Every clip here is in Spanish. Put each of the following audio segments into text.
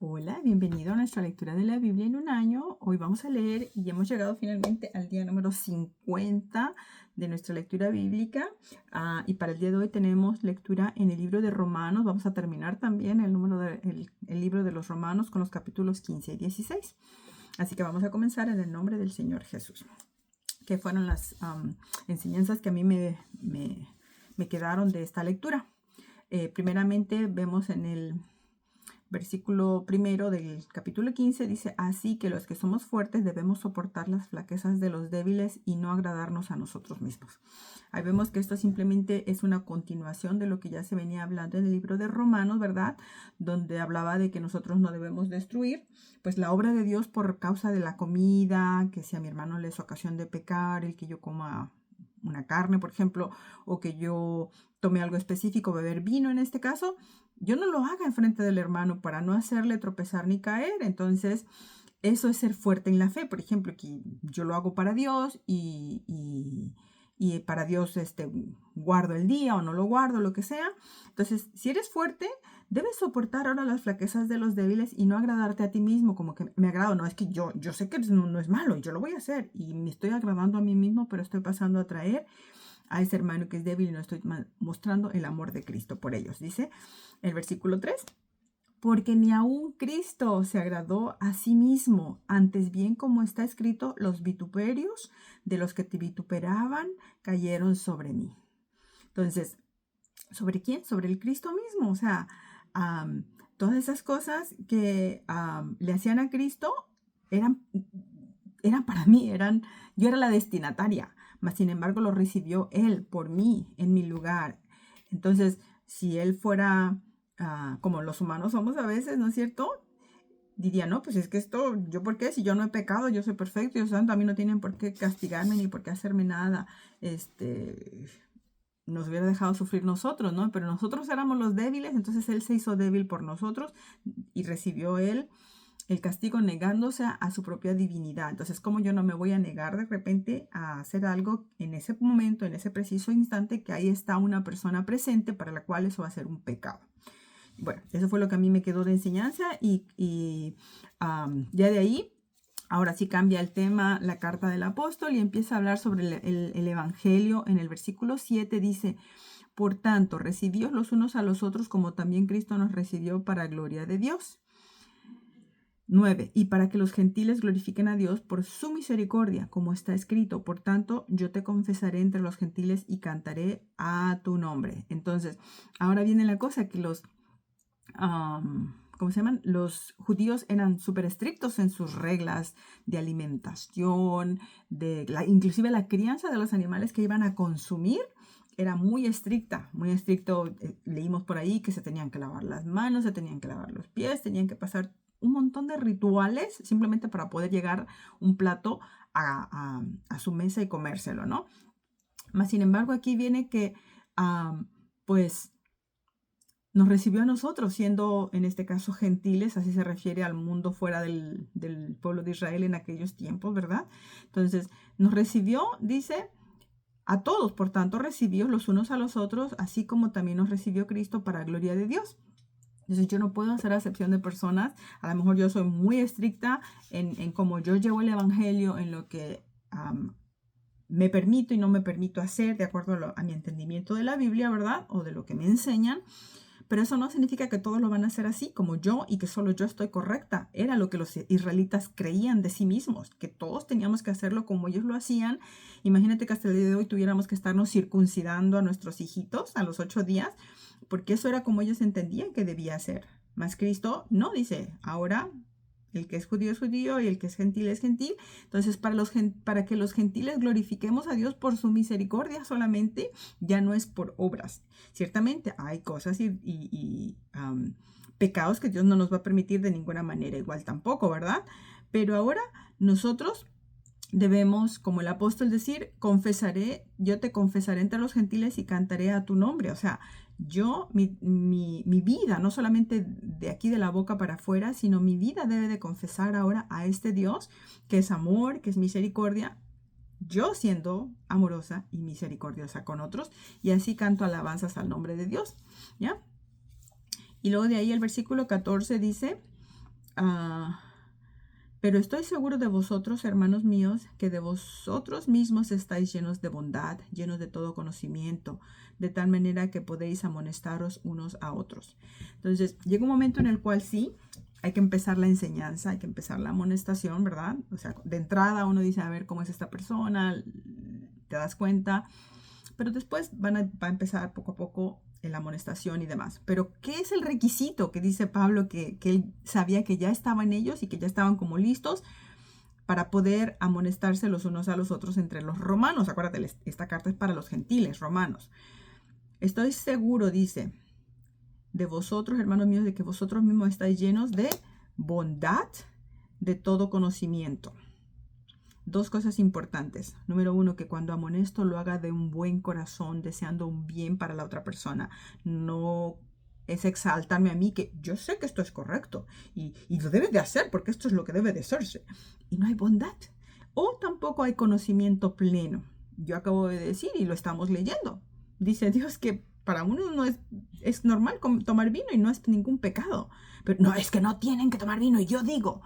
Hola, bienvenido a nuestra lectura de la Biblia en un año. Hoy vamos a leer y hemos llegado finalmente al día número 50 de nuestra lectura bíblica. Y para el día de hoy tenemos lectura en el libro de Romanos. Vamos a terminar también el libro de los Romanos con los capítulos 15 y 16. Así que vamos a comenzar en el nombre del Señor Jesús, que fueron las enseñanzas que a mí me quedaron de esta lectura. Primeramente vemos en el versículo primero del capítulo 15 dice: así que los que somos fuertes debemos soportar las flaquezas de los débiles y no agradarnos a nosotros mismos. Ahí vemos que esto simplemente es una continuación de lo que ya se venía hablando en el libro de Romanos, ¿verdad? Donde hablaba de que nosotros no debemos destruir pues la obra de Dios por causa de la comida, que si a mi hermano le es ocasión de pecar, el que yo coma una carne, por ejemplo, o que yo tome algo específico, beber vino en este caso, yo no lo haga en frente del hermano para no hacerle tropezar ni caer. Entonces, eso es ser fuerte en la fe. Por ejemplo, que yo lo hago para Dios y para Dios guardo el día o no lo guardo, lo que sea. Entonces, si eres fuerte, debes soportar ahora las flaquezas de los débiles y no agradarte a ti mismo, como que me agrado. No, es que yo sé que no es malo y yo lo voy a hacer y me estoy agradando a mí mismo, pero estoy pasando a traer a ese hermano que es débil y no estoy mostrando el amor de Cristo por ellos. Dice el versículo 3. Porque ni aun Cristo se agradó a sí mismo, antes bien, como está escrito, los vituperios de los que te vituperaban cayeron sobre mí. Entonces, ¿sobre quién? Sobre el Cristo mismo. O sea, todas esas cosas que le hacían a Cristo eran para mí, yo era la destinataria, mas sin embargo lo recibió Él por mí, en mi lugar. Entonces, si Él fuera como los humanos somos a veces, ¿no es cierto? Diría, no, pues es que esto, ¿yo por qué? Si yo no he pecado, yo soy perfecto, yo soy santo, a mí no tienen por qué castigarme ni por qué hacerme nada. Nos hubiera dejado sufrir nosotros, ¿no? Pero nosotros éramos los débiles, entonces Él se hizo débil por nosotros y recibió Él el castigo negándose a su propia divinidad. Entonces, ¿cómo yo no me voy a negar de repente a hacer algo en ese momento, en ese preciso instante, que ahí está una persona presente para la cual eso va a ser un pecado? Bueno, eso fue lo que a mí me quedó de enseñanza y ya de ahí, ahora sí cambia el tema, la carta del apóstol, y empieza a hablar sobre el evangelio. En el versículo 7 dice: por tanto, recibíos los unos a los otros como también Cristo nos recibió para gloria de Dios. 9. Y para que los gentiles glorifiquen a Dios por su misericordia, como está escrito: por tanto, yo te confesaré entre los gentiles y cantaré a tu nombre. Entonces, ahora viene la cosa que ¿cómo se llaman? Los judíos eran súper estrictos en sus reglas de alimentación, inclusive la crianza de los animales que iban a consumir era muy estricta, muy estricto. Leímos por ahí que se tenían que lavar las manos, se tenían que lavar los pies, tenían que pasar un montón de rituales simplemente para poder llegar un plato a su mesa y comérselo, ¿no? Mas, sin embargo, aquí viene que, pues, nos recibió a nosotros, siendo en este caso gentiles, así se refiere al mundo fuera del pueblo de Israel en aquellos tiempos, ¿verdad? Entonces, nos recibió, dice, a todos, por tanto, recibió los unos a los otros, así como también nos recibió Cristo para gloria de Dios. Entonces, yo no puedo hacer acepción de personas. A lo mejor yo soy muy estricta en cómo yo llevo el evangelio, en lo que me permito y no me permito hacer de acuerdo a mi entendimiento de la Biblia, ¿verdad? O de lo que me enseñan. Pero eso no significa que todos lo van a hacer así como yo y que solo yo estoy correcta. Era lo que los israelitas creían de sí mismos, que todos teníamos que hacerlo como ellos lo hacían. Imagínate que hasta el día de hoy tuviéramos que estarnos circuncidando a nuestros hijitos a los 8 días, porque eso era como ellos entendían que debía ser. Mas Cristo no dice, ahora el que es judío y el que es gentil. Entonces, para que los gentiles glorifiquemos a Dios por su misericordia solamente, ya no es por obras. Ciertamente hay cosas y pecados que Dios no nos va a permitir de ninguna manera, igual tampoco, ¿verdad? Pero ahora nosotros debemos, como el apóstol decir, yo te confesaré entre los gentiles y cantaré a tu nombre. O sea, mi vida, no solamente de aquí de la boca para afuera, sino mi vida debe de confesar ahora a este Dios que es amor, que es misericordia, yo siendo amorosa y misericordiosa con otros, y así canto alabanzas al nombre de Dios, ¿ya? Y luego de ahí el versículo 14 dice: Pero estoy seguro de vosotros, hermanos míos, que de vosotros mismos estáis llenos de bondad, llenos de todo conocimiento, de tal manera que podéis amonestaros unos a otros. Entonces, llega un momento en el cual sí, hay que empezar la enseñanza, hay que empezar la amonestación, ¿verdad? O sea, de entrada uno dice, a ver cómo es esta persona, te das cuenta, pero después va a empezar poco a poco la amonestación y demás. Pero, ¿qué es el requisito que dice Pablo que él sabía que ya estaban ellos y que ya estaban como listos para poder amonestarse los unos a los otros entre los romanos? Acuérdate, esta carta es para los gentiles romanos. Estoy seguro, dice, de vosotros, hermanos míos, de que vosotros mismos estáis llenos de bondad, de todo conocimiento. Dos cosas importantes. Número uno, que cuando amonesto lo haga de un buen corazón, deseando un bien para la otra persona. No es exaltarme a mí, que yo sé que esto es correcto y lo debe de hacer porque esto es lo que debe de hacerse. Y no hay bondad. O tampoco hay conocimiento pleno. Yo acabo de decir y lo estamos leyendo. Dice Dios que para uno no es normal tomar vino y no es ningún pecado. Pero no, es que no tienen que tomar vino y yo digo.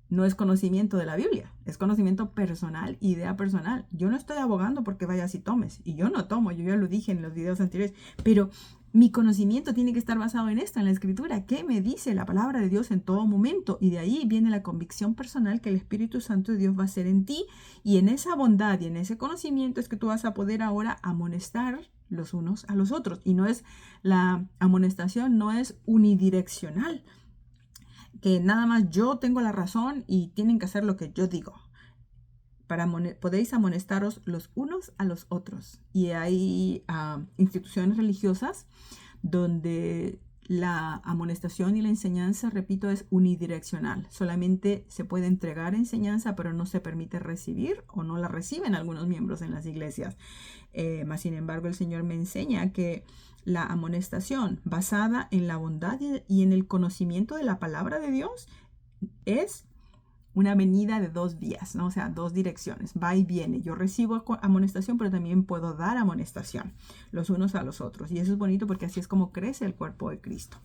No es conocimiento de la Biblia, es conocimiento personal, idea personal. Yo no estoy abogando porque vayas y tomes, y yo no tomo, yo ya lo dije en los videos anteriores, pero mi conocimiento tiene que estar basado en esto, en la Escritura. ¿Qué me dice la palabra de Dios en todo momento? Y de ahí viene la convicción personal que el Espíritu Santo de Dios va a hacer en ti, y en esa bondad y en ese conocimiento es que tú vas a poder ahora amonestar los unos a los otros. Y no es, la amonestación no es unidireccional, que nada más yo tengo la razón y tienen que hacer lo que yo digo. Podéis amonestaros los unos a los otros. Y hay instituciones religiosas donde la amonestación y la enseñanza, repito, es unidireccional. Solamente se puede entregar enseñanza, pero no se permite recibir o no la reciben algunos miembros en las iglesias. Mas, sin embargo, el Señor me enseña que la amonestación basada en la bondad y en el conocimiento de la palabra de Dios es una avenida de dos vías, ¿no? O sea, dos direcciones, va y viene. Yo recibo amonestación, pero también puedo dar amonestación los unos a los otros. Y eso es bonito porque así es como crece el cuerpo de Cristo.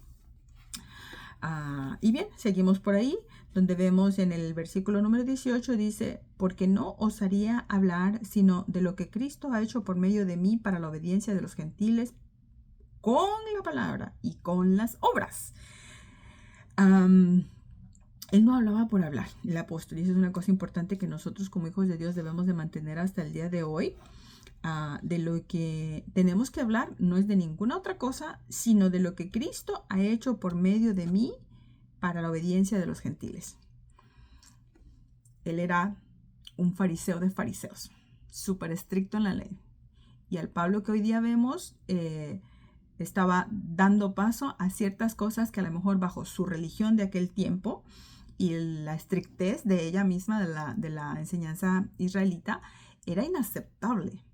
Y bien, seguimos por ahí, donde vemos en el versículo número 18, dice, porque no osaría hablar sino de lo que Cristo ha hecho por medio de mí para la obediencia de los gentiles, con la palabra y con las obras. Él no hablaba por hablar, el apóstol, y eso es una cosa importante que nosotros como hijos de Dios debemos de mantener hasta el día de hoy. De lo que tenemos que hablar no es de ninguna otra cosa, sino de lo que Cristo ha hecho por medio de mí para la obediencia de los gentiles. Él era un fariseo de fariseos, súper estricto en la ley. Y al Pablo que hoy día vemos, estaba dando paso a ciertas cosas que a lo mejor bajo su religión de aquel tiempo y la estrictez de ella misma, de la enseñanza israelita, era inaceptable,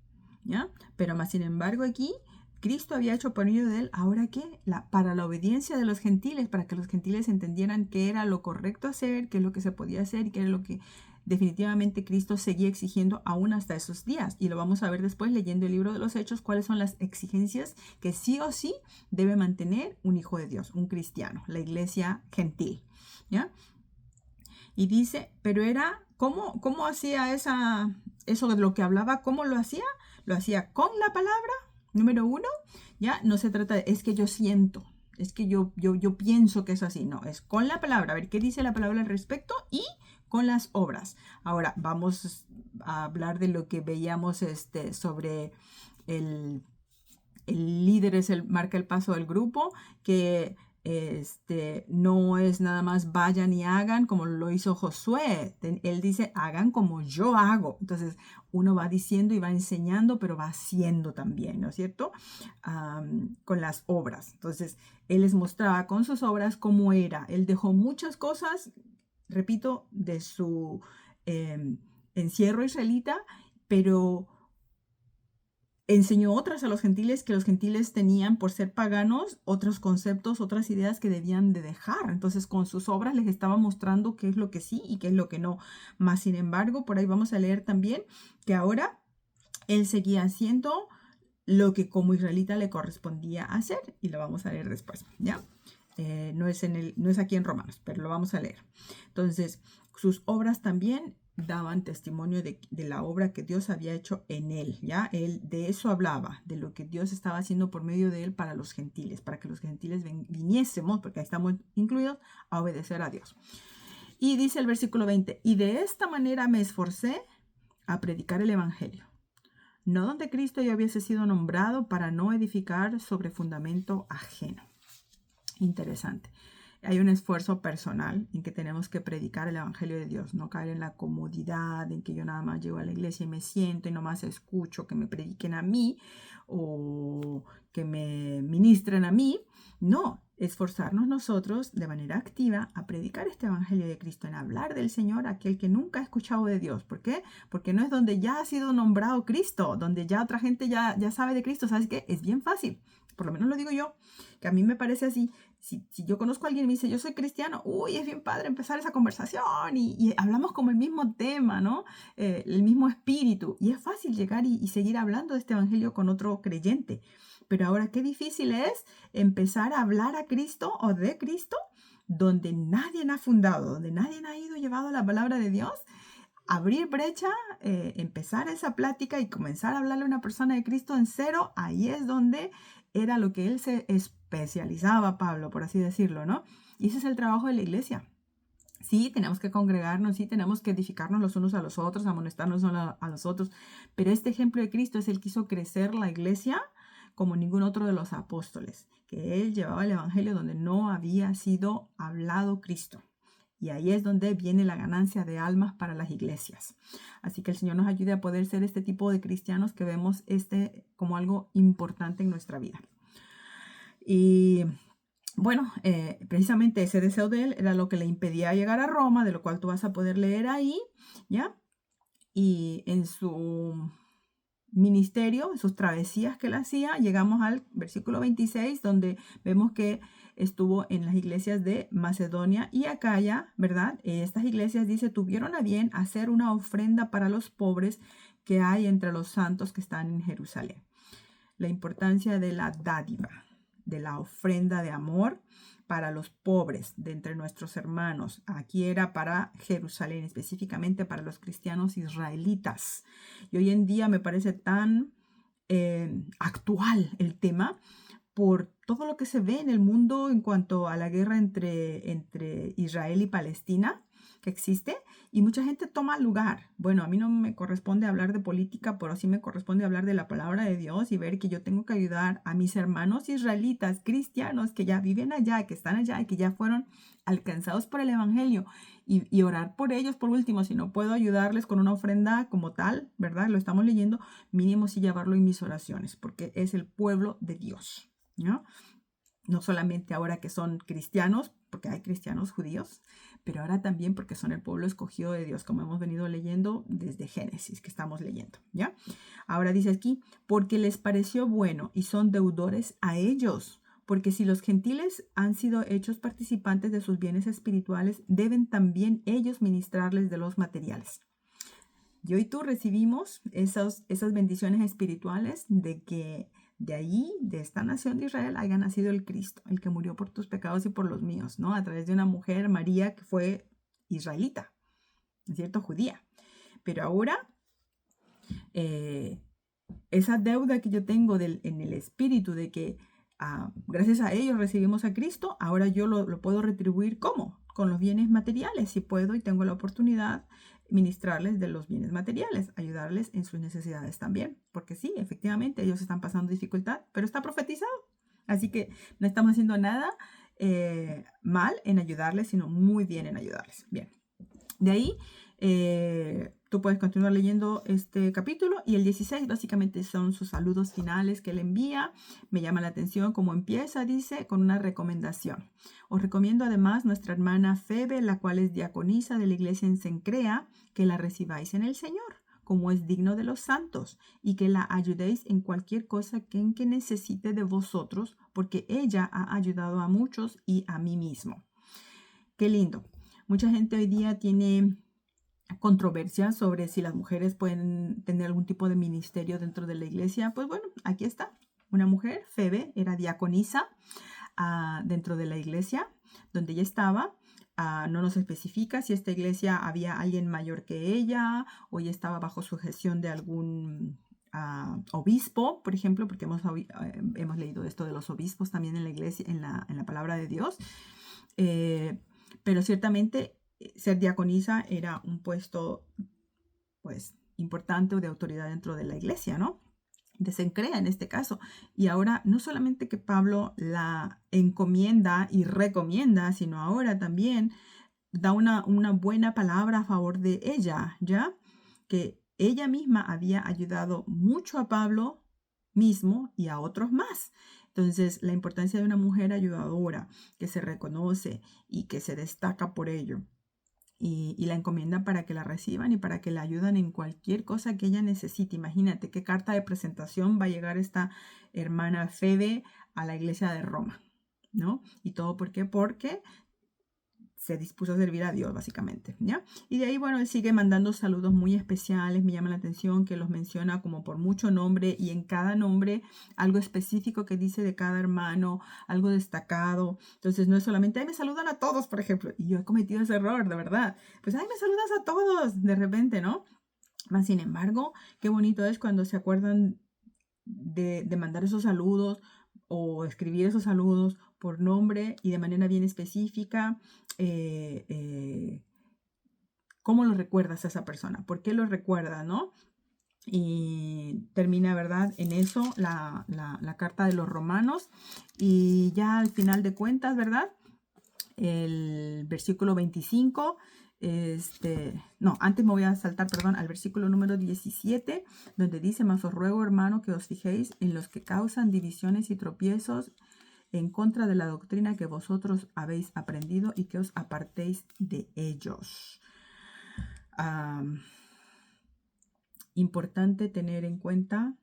¿ya? Pero más sin embargo aquí, Cristo había hecho por medio de él, ¿ahora qué? Para la obediencia de los gentiles, para que los gentiles entendieran qué era lo correcto hacer, qué es lo que se podía hacer y qué era lo que definitivamente Cristo seguía exigiendo aún hasta esos días. Y lo vamos a ver después leyendo el libro de los Hechos, cuáles son las exigencias que sí o sí debe mantener un hijo de Dios, un cristiano, la iglesia gentil, ¿ya? Y dice, pero era, ¿cómo hacía eso de lo que hablaba? ¿Cómo lo hacía? Lo hacía con la palabra, número uno, ¿ya? No se trata de, es que yo siento, es que yo pienso que es así. No, es con la palabra. A ver, ¿qué dice la palabra al respecto? Y con las obras. Ahora, vamos a hablar de lo que veíamos sobre el líder marca el paso del grupo, que no es nada más vayan y hagan como lo hizo Josué. Él dice, hagan como yo hago. Entonces, uno va diciendo y va enseñando, pero va haciendo también, ¿no es cierto? Con las obras. Entonces, él les mostraba con sus obras cómo era. Él dejó muchas cosas, repito, de su encierro israelita, pero enseñó otras a los gentiles que los gentiles tenían por ser paganos, otros conceptos, otras ideas que debían de dejar. Entonces con sus obras les estaba mostrando qué es lo que sí y qué es lo que no. Más sin embargo, por ahí vamos a leer también que ahora él seguía haciendo lo que como israelita le correspondía hacer y lo vamos a leer después, ¿ya? No es aquí en Romanos, pero lo vamos a leer. Entonces, sus obras también daban testimonio de la obra que Dios había hecho en él, ¿ya? Él de eso hablaba, de lo que Dios estaba haciendo por medio de él para los gentiles, para que los gentiles viniésemos, porque ahí estamos incluidos, a obedecer a Dios. Y dice el versículo 20, y de esta manera me esforcé a predicar el evangelio, no donde Cristo ya hubiese sido nombrado, para no edificar sobre fundamento ajeno. Interesante. Hay un esfuerzo personal en que tenemos que predicar el evangelio de Dios, no caer en la comodidad, en que yo nada más llego a la iglesia y me siento y nomás escucho que me prediquen a mí o que me ministren a mí. No, esforzarnos nosotros de manera activa a predicar este evangelio de Cristo, en hablar del Señor a aquel que nunca ha escuchado de Dios. ¿Por qué? Porque no es donde ya ha sido nombrado Cristo, donde ya otra gente ya sabe de Cristo. ¿Sabes qué? Es bien fácil. Por lo menos lo digo yo, que a mí me parece así. Si yo conozco a alguien y me dice, yo soy cristiano, uy, es bien padre empezar esa conversación y hablamos como el mismo tema, ¿no? El mismo espíritu. Y es fácil llegar y seguir hablando de este evangelio con otro creyente. Pero ahora, qué difícil es empezar a hablar a Cristo o de Cristo donde nadie ha fundado, donde nadie ha ido llevado la palabra de Dios. Abrir brecha, empezar esa plática y comenzar a hablarle a una persona de Cristo en cero, ahí es donde era lo que él se especializaba, Pablo, por así decirlo, ¿no? Y ese es el trabajo de la iglesia. Sí, tenemos que congregarnos, sí, tenemos que edificarnos los unos a los otros, amonestarnos a los otros, pero este ejemplo de Cristo es el que hizo crecer la iglesia como ningún otro de los apóstoles, que él llevaba el evangelio donde no había sido hablado Cristo. Y ahí es donde viene la ganancia de almas para las iglesias. Así que el Señor nos ayude a poder ser este tipo de cristianos que vemos como algo importante en nuestra vida. Y bueno, precisamente ese deseo de él era lo que le impedía llegar a Roma, de lo cual tú vas a poder leer ahí, ¿ya? Y en su ministerio, en sus travesías que él hacía, llegamos al versículo 26, donde vemos que estuvo en las iglesias de Macedonia y Acaya, ¿verdad? Estas iglesias, dice, tuvieron a bien hacer una ofrenda para los pobres que hay entre los santos que están en Jerusalén. La importancia de la dádiva, de la ofrenda de amor para los pobres de entre nuestros hermanos. Aquí era para Jerusalén, específicamente para los cristianos israelitas. Y hoy en día me parece tan actual el tema por todo lo que se ve en el mundo en cuanto a la guerra entre Israel y Palestina que existe, y mucha gente toma lugar. Bueno, a mí no me corresponde hablar de política, pero sí me corresponde hablar de la palabra de Dios y ver que yo tengo que ayudar a mis hermanos israelitas, cristianos que ya viven allá, que están allá y que ya fueron alcanzados por el evangelio, y orar por ellos por último. Si no puedo ayudarles con una ofrenda como tal, ¿verdad? Lo estamos leyendo, mínimo sí llevarlo en mis oraciones, porque es el pueblo de Dios, ¿no? No solamente ahora que son cristianos, porque hay cristianos judíos, pero ahora también porque son el pueblo escogido de Dios, como hemos venido leyendo desde Génesis, que estamos leyendo, ¿ya? Ahora dice aquí, porque les pareció bueno y son deudores a ellos, porque si los gentiles han sido hechos participantes de sus bienes espirituales, deben también ellos ministrarles de los materiales. Yo y tú recibimos esas bendiciones espirituales de que de ahí, de esta nación de Israel, haya nacido el Cristo, el que murió por tus pecados y por los míos, ¿no? A través de una mujer, María, que fue israelita, ¿es cierto? Judía. Pero ahora, esa deuda que yo tengo en el espíritu de que gracias a ellos recibimos a Cristo, ahora yo lo puedo retribuir, ¿cómo? Con los bienes materiales, si puedo y tengo la oportunidad, ministrarles de los bienes materiales, ayudarles en sus necesidades también, porque sí, efectivamente, ellos están pasando dificultad, pero está profetizado, así que no estamos haciendo nada mal en ayudarles, sino muy bien en ayudarles. Bien, de ahí tú puedes continuar leyendo este capítulo, y el 16 básicamente son sus saludos finales que él envía. Me llama la atención cómo empieza, dice, con una recomendación. Os recomiendo además nuestra hermana Febe, la cual es diaconisa de la iglesia en Cencrea, que la recibáis en el Señor, como es digno de los santos, y que la ayudéis en cualquier cosa en que necesite de vosotros, porque ella ha ayudado a muchos y a mí mismo. Qué lindo. Mucha gente hoy día tiene controversia sobre si las mujeres pueden tener algún tipo de ministerio dentro de la iglesia. Pues bueno, aquí está. Una mujer, Febe, era diaconisa. dentro de la iglesia donde ella estaba. No nos especifica si esta iglesia había alguien mayor que ella o ella estaba bajo sujeción de algún obispo, por ejemplo, porque hemos leído esto de los obispos también en la iglesia, en la palabra de Dios. Pero ciertamente ser diaconisa era un puesto pues importante o de autoridad dentro de la iglesia, ¿no? Desencrea en este caso. Y ahora no solamente que Pablo la encomienda y recomienda, sino ahora también da una buena palabra a favor de ella, ¿ya? Que ella misma había ayudado mucho a Pablo mismo y a otros más. Entonces, la importancia de una mujer ayudadora que se reconoce y que se destaca por ello. Y la encomienda para que la reciban y para que la ayuden en cualquier cosa que ella necesite. Imagínate qué carta de presentación va a llegar esta hermana Febe a la iglesia de Roma, ¿no? Y todo, ¿por qué? Porque se dispuso a servir a Dios, básicamente, ¿ya? Y de ahí, bueno, él sigue mandando saludos muy especiales. Me llama la atención que los menciona como por mucho nombre y en cada nombre algo específico que dice de cada hermano, algo destacado. Entonces, no es solamente, ay, me saludan a todos, por ejemplo. Y yo he cometido ese error, de verdad. Pues, ay, me saludas a todos, de repente, ¿no? Más sin embargo, qué bonito es cuando se acuerdan de mandar esos saludos o escribir esos saludos por nombre y de manera bien específica. ¿Cómo lo recuerdas a esa persona? ¿Por qué lo recuerdas, no? Y termina, ¿verdad? En eso la carta de los Romanos. Y ya al final de cuentas, ¿verdad? El versículo 25. No, antes me voy a saltar, perdón, al versículo número 17, donde dice: mas os ruego, hermano, que os fijéis en los que causan divisiones y tropiezos en contra de la doctrina que vosotros habéis aprendido y que os apartéis de ellos. Importante tener en cuenta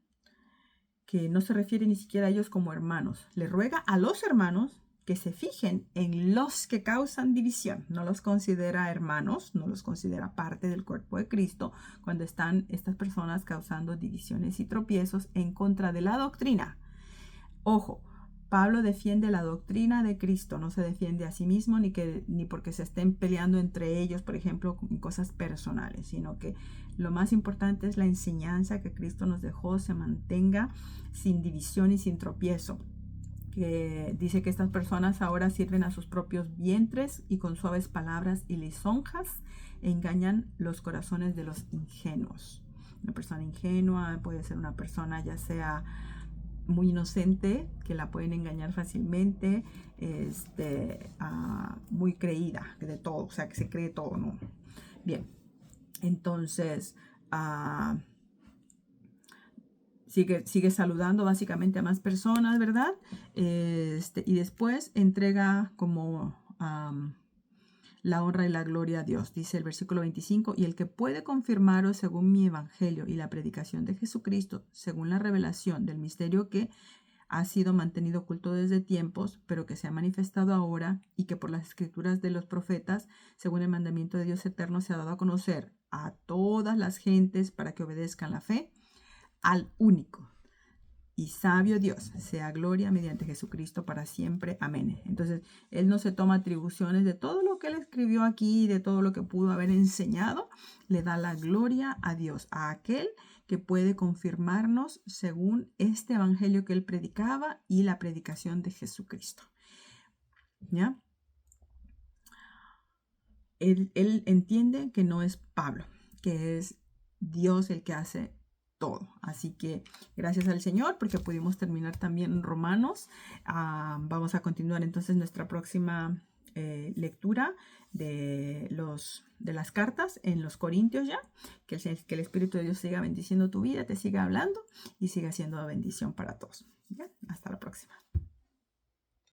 que no se refiere ni siquiera a ellos como hermanos. Le ruega a los hermanos que se fijen en los que causan división. No los considera hermanos, no los considera parte del cuerpo de Cristo cuando están estas personas causando divisiones y tropiezos en contra de la doctrina. Ojo, Pablo defiende la doctrina de Cristo, no se defiende a sí mismo ni porque se estén peleando entre ellos, por ejemplo, en cosas personales, sino que lo más importante es la enseñanza que Cristo nos dejó se mantenga sin división y sin tropiezo. Que dice que estas personas ahora sirven a sus propios vientres y con suaves palabras y lisonjas engañan los corazones de los ingenuos. Una persona ingenua puede ser una persona ya sea muy inocente, que la pueden engañar fácilmente, muy creída de todo, o sea, que se cree todo, ¿no? Bien, entonces sigue saludando básicamente a más personas, ¿verdad? Y después entrega como la honra y la gloria a Dios. Dice el versículo 25, y el que puede confirmaros según mi evangelio y la predicación de Jesucristo, según la revelación del misterio que ha sido mantenido oculto desde tiempos, pero que se ha manifestado ahora y que por las escrituras de los profetas, según el mandamiento de Dios eterno, se ha dado a conocer a todas las gentes para que obedezcan la fe al único y sabio Dios, sea gloria mediante Jesucristo para siempre. Amén. Entonces, él no se toma atribuciones de todo lo que él escribió aquí, de todo lo que pudo haber enseñado. Le da la gloria a Dios, a aquel que puede confirmarnos según este evangelio que él predicaba y la predicación de Jesucristo. ¿Ya? Él entiende que no es Pablo, que es Dios el que hace todo. Así que gracias al Señor porque pudimos terminar también Romanos. Vamos a continuar entonces nuestra próxima lectura de las cartas en los Corintios ya. Que el Espíritu de Dios siga bendiciendo tu vida, te siga hablando y siga siendo bendición para todos. ¿Ya? Hasta la próxima.